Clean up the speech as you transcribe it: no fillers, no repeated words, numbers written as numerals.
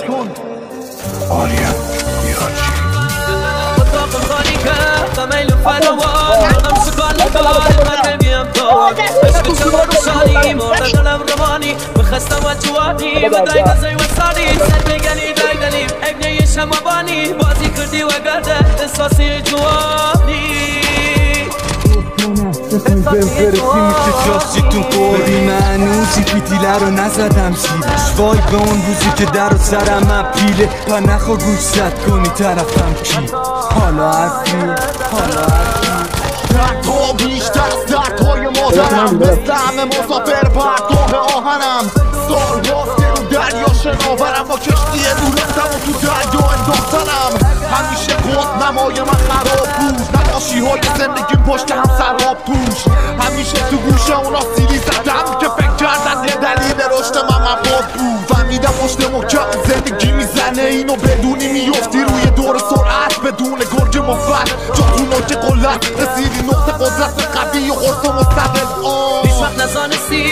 کن آریم یاجی طاقم خالی کرد میل فراوان آدم سکال کار من نمیم دوان عشق شما روشانی مرد دلم روانی بخستم و جوانی و دای گزای و سالی سر بگنی دایدنیم ابنه شما بانی بازی کردی و گرده احساسی جوانی برسی میشه چاستیتون قوری منوزی پیتیله رو نزدم زیرش وای به اون روزی که در و سرم اپیله پا نخوا گوش زد کنی طرفم کی حالا حرفی دردها بیشتر از دردهای مادرم مثل همه مسافر پرگاه آهنم سال باز که رو دریا شناورم با کشتی دورستم و تو دریا انداختنم همیشه خود نمای من خراب بود نقاشی های زندگیم پشت هم سراب توش همیشه تو گوشه اونا سیلی زدم که فکر کردن یه دلیل رشد من مباد بود فهمیدم پشت محکم زندگی میزنه اینو بدونی میفتی روی دور سرعت بدون گرگ مفت جا تو نوک قلت رسیدی نقطه قدرت قوی و قرص مستقل هیچ وقت نزانستی